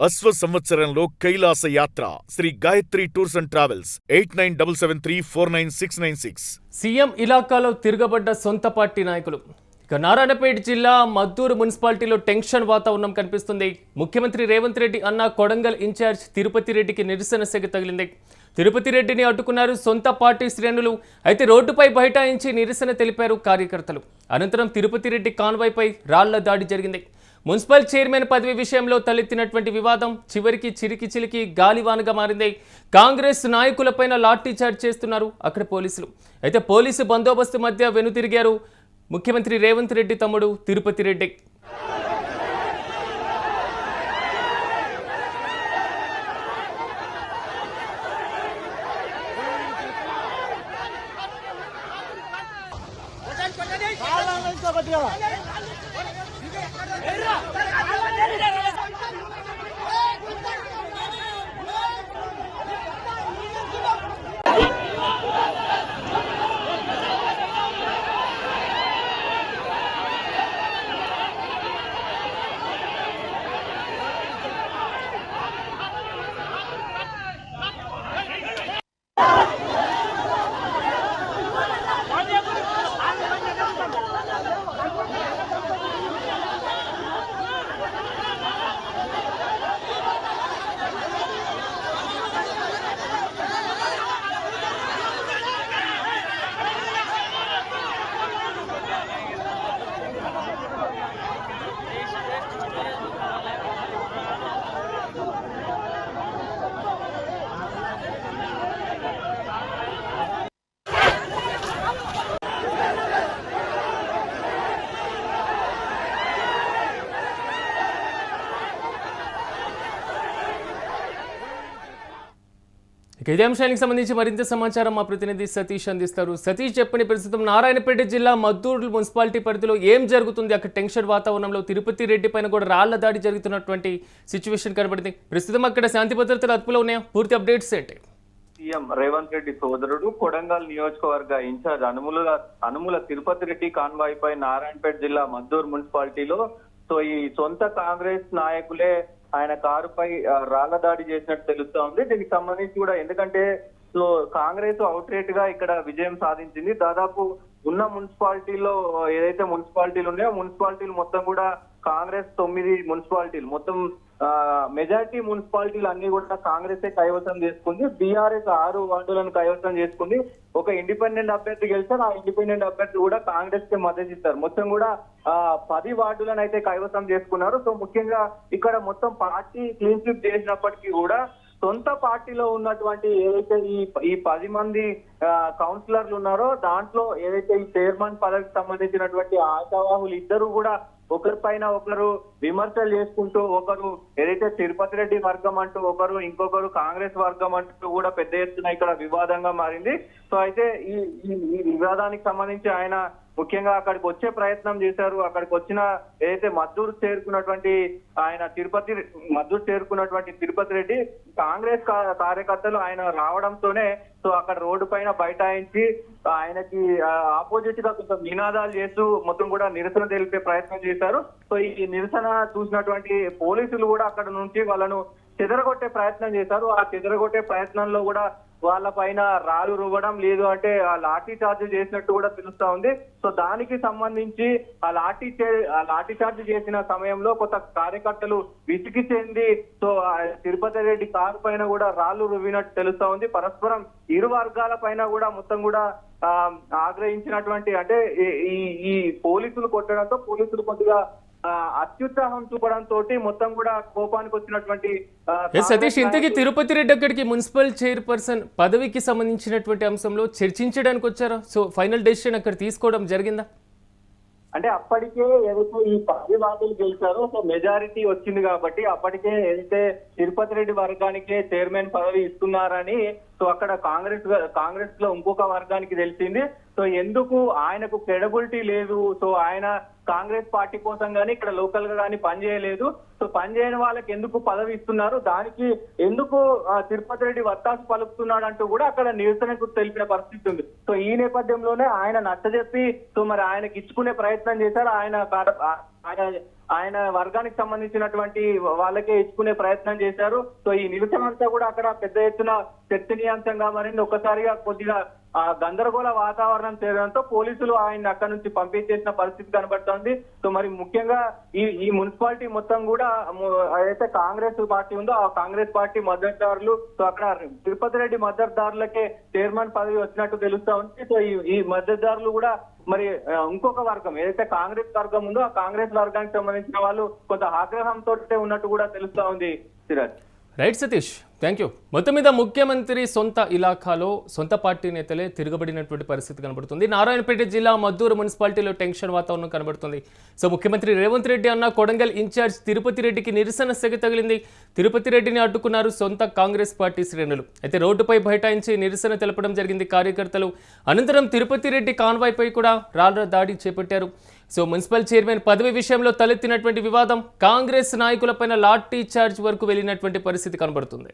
అశ్వ సంవత్సరంలో కైలాస యాత్ర Shri Gayatri tours and travels 8977349696. CM ఇలాకాలో తిరగబడ్డ సొంత పార్టీ నాయకులు. ఇక నారాయణపేట జిల్లా మద్దూరు మున్సిపాలిటీలో టెన్షన్ వాతావరణం కనిపిస్తుంది. ముఖ్యమంత్రి రేవంత్ రెడ్డి అన్న కొడంగల్ ఇన్ఛార్జ్ తిరుపతి రెడ్డికి నిరసన సెగ తగిలింది. తిరుపతి రెడ్డిని అడ్డుకున్నారు సొంత పార్టీ శ్రేణులు. అయితే రోడ్డుపై బైఠాయించి నిరసన తెలిపారు కార్యకర్తలు. అనంతరం తిరుపతి రెడ్డి కాన్వాయ్పై రాళ్ల దాడి జరిగింది. మున్సిపల్ చైర్మన్ పదవి విషయంలో తలెత్తినటువంటి వివాదం చివరికి చిలికి గాలివానగా మారింది. కాంగ్రెస్ నాయకులపైన లాఠీ చార్జ్ చేస్తున్నారు అక్కడ పోలీసులు. అయితే పోలీసు బందోబస్తు మధ్య వెనుతిరిగారు ముఖ్యమంత్రి రేవంత్ రెడ్డి తమ్ముడు తిరుపతి రెడ్డి. ఇదే అంశానికి సంబంధించి మరింత సమాచారం మా ప్రతినిధి సతీష్ అందిస్తారు. సతీష్, చెప్పని ప్రస్తుతం నారాయణపేట జిల్లా మద్దూరు మున్సిపాలిటీ పరిధిలో ఏం జరుగుతుంది? అక్కడ టెన్షన్ వాతావరణంలో తిరుపతి రెడ్డి పైన కూడా రాళ్ల దాడి జరుగుతున్నటువంటి సిచ్యువేషన్ కనబడింది. ప్రస్తుతం అక్కడ శాంతి భద్రతలు అదుపులో ఉన్నాయా? పూర్తి అప్డేట్స్ ఏంటి? సీఎం రేవంత్ రెడ్డి సోదరుడు కొడంగల్ నియోజకవర్గ ఇన్ఛార్జ్ అనుముల తిరుపతి రెడ్డి కాన్వాయ్ పై నారాయణపేట జిల్లా మద్దూరు మున్సిపాలిటీలో ఈ సొంత కాంగ్రెస్ నాయకులే ఆయన కారుపై రాళ్ల దాడి చేసినట్టు తెలుస్తా ఉంది. దీనికి సంబంధించి కూడా ఎందుకంటే కాంగ్రెస్ అవుట్ రేట్ గా ఇక్కడ విజయం సాధించింది. దాదాపు ఉన్న మున్సిపాలిటీలో ఏదైతే మున్సిపాలిటీలు ఉన్నాయో మున్సిపాలిటీలు మొత్తం కూడా కాంగ్రెస్ 9 మున్సిపాలిటీలు మొత్తం మెజారిటీ మున్సిపాలిటీలు అన్ని కూడా కాంగ్రెస్ కైవసం చేసుకుంది. బీఆర్ఎస్ 6 వార్డులను కైవసం చేసుకుంది. ఒక ఇండిపెండెంట్ అభ్యర్థి గెలిచారు. ఆ ఇండిపెండెంట్ అభ్యర్థి కూడా కాంగ్రెస్ కి మద్దతు ఇస్తారు. మొత్తం కూడా 10 వార్డులను అయితే కైవసం చేసుకున్నారు. ముఖ్యంగా ఇక్కడ మొత్తం పార్టీ క్లీన్ స్వీప్ చేసినప్పటికీ కూడా సొంత పార్టీలో ఉన్నటువంటి ఏదైతే ఈ 10 మంది కౌన్సిలర్లు ఉన్నారో దాంట్లో ఏదైతే ఈ చైర్మన్ పదవికి సంబంధించినటువంటి ఆశావాహులు ఇద్దరు కూడా ఒకరిపైన ఒకరు విమర్శలు చేసుకుంటూ, ఒకరు ఏదైతే తిరుపతి రెడ్డి వర్గం అంటూ ఒకరు, ఇంకొకరు కాంగ్రెస్ వర్గం అంటూ కూడా పెద్ద ఎత్తున ఇక్కడ వివాదంగా మారింది. అయితే ఈ వివాదానికి సంబంధించి ఆయన ముఖ్యంగా అక్కడికి వచ్చే ప్రయత్నం చేశారు. అక్కడికి వచ్చిన ఏదైతే మద్దూరు చేరుకున్నటువంటి తిరుపతి రెడ్డి కాంగ్రెస్ కార్యకర్తలు ఆయన రావడంతోనే అక్కడ రోడ్డు పైన బైఠాయించి ఆయనకి ఆపోజిట్ గా కొంచెం నినాదాలు చేస్తూ మొత్తం కూడా నిరసన తెలిపే ప్రయత్నం చేశారు. ఈ నిరసన చూసినటువంటి పోలీసులు కూడా అక్కడ నుంచి వాళ్ళను చెదరగొట్టే ప్రయత్నం చేశారు. ఆ చెదరగొట్టే ప్రయత్నంలో కూడా వాళ్ళ పైన రాళ్ళు రువ్వడం, లేదు అంటే ఆ లాఠీ చార్జ్ చేసినట్టు కూడా తెలుస్తా ఉంది. దానికి సంబంధించి ఆ లాఠీ చార్జ్ చేసిన సమయంలో కొంత కార్యకర్తలు విసిగి చెంది తిరుపతి రెడ్డి కారు పైన కూడా రాళ్లు రువ్వినట్టు తెలుస్తా ఉంది. పరస్పరం ఇరు వర్గాల పైన కూడా మొత్తం కూడా ఆగ్రహించినటువంటి అంటే ఈ పోలీసులు కొట్టడంతో పోలీసులు కొద్దిగా అత్యుత్సాహం చూపడంతో మొత్తం కూడా కోపానికి వచ్చినటువంటి సతీష్, ఇంతకీ తిరుపతి రెడ్డి అక్కడికి మున్సిపల్ చైర్పర్సన్ పదవికి సంబంధించినటువంటి అంశంలో చర్చించడానికి వచ్చారా? ఫైనల్ డెసిషన్ అక్కడ తీసుకోవడం జరిగిందా? అంటే అప్పటికే ఏదైతే ఈ 10 వార్డులు గెలిచారో మెజారిటీ వచ్చింది కాబట్టి అప్పటికే ఏదైతే తిరుపతి రెడ్డి వర్గానికే చైర్మన్ పదవి ఇస్తున్నారని అక్కడ కాంగ్రెస్ లో ఇంకొక వర్గానికి తెలిసింది. ఎందుకు ఆయనకు క్రెడిబిలిటీ లేదు, ఆయన కాంగ్రెస్ పార్టీ కోసం గానీ ఇక్కడ లోకల్ గా గానీ పనిచేయలేదు. పనిచేయని వాళ్ళకి ఎందుకు పదవి ఇస్తున్నారు, దానికి ఎందుకు తిరుపతి రెడ్డి వత్తాసు పలుకుతున్నాడు అంటూ కూడా అక్కడ నిరసనకు తెలిపిన పరిస్థితి ఉంది. ఈ నేపథ్యంలోనే ఆయన నచ్చజెప్పి మరి ఆయనకి ఇచ్చుకునే ప్రయత్నం చేశారు. ఆయన ఆయన వర్గానికి సంబంధించినటువంటి వాళ్ళకే ఇచ్చుకునే ప్రయత్నం చేశారు. సో ఈ నిరసన అంతా కూడా అక్కడ పెద్ద ఎత్తున చర్చనీయాంశంగా మారింది. ఒక్కసారిగా కొద్దిగా గందరగోళ వాతావరణం చేరడంతో పోలీసులు ఆయన అక్కడి నుంచి పంపించేసిన పరిస్థితి కనబడుతోంది. సో మరి ముఖ్యంగా ఈ మున్సిపాలిటీ మొత్తం కూడా ఏదైతే కాంగ్రెస్ పార్టీ ఉందో ఆ కాంగ్రెస్ పార్టీ మద్దతుదారులు, సో అక్కడ తిరుపతి రెడ్డి మద్దతుదారులకే చైర్మన్ పదవి వచ్చినట్టు తెలుస్తా ఉంది. సో ఈ మద్దతుదారులు కూడా మరి ఇంకొక వర్గం ఏదైతే కాంగ్రెస్ వర్గం ఉందో ఆ కాంగ్రెస్ వర్గానికి సంబంధించిన వాళ్ళు కొంత ఆగ్రహంతో ఉన్నట్టు కూడా తెలుస్తా ఉంది. Siraj. Right Satish, thank you. మొత్తం మీద ముఖ్యమంత్రి సొంత ఇలాఖాలో సొంత పార్టీ నేతలే తిరగబడినటువంటి పరిస్థితి కనబడుతుంది. నారాయణపేట జిల్లా మద్దూరు మున్సిపాలిటీలో టెన్షన్ వాతావరణం కనబడుతుంది. సో ముఖ్యమంత్రి రేవంత్ రెడ్డి అన్న కొడంగల్ ఇన్ఛార్జ్ తిరుపతి రెడ్డికి నిరసన సెగ తగిలింది. తిరుపతి రెడ్డిని అడ్డుకున్నారు సొంత కాంగ్రెస్ పార్టీ శ్రేణులు. అయితే రోడ్డుపై బైఠాయించి నిరసన తెలపడం జరిగింది కార్యకర్తలు. అనంతరం తిరుపతి రెడ్డి కాన్వాయ్పై కూడా రాళ్ల దాడి చేపట్టారు. సో మున్సిపల్ చైర్మన్ పదవి విషయంలో తలెత్తినటువంటి వివాదం కాంగ్రెస్ నాయకులపైన లాఠీ చార్జ్ వరకు వెళ్ళినటువంటి పరిస్థితి కనబడుతుంది.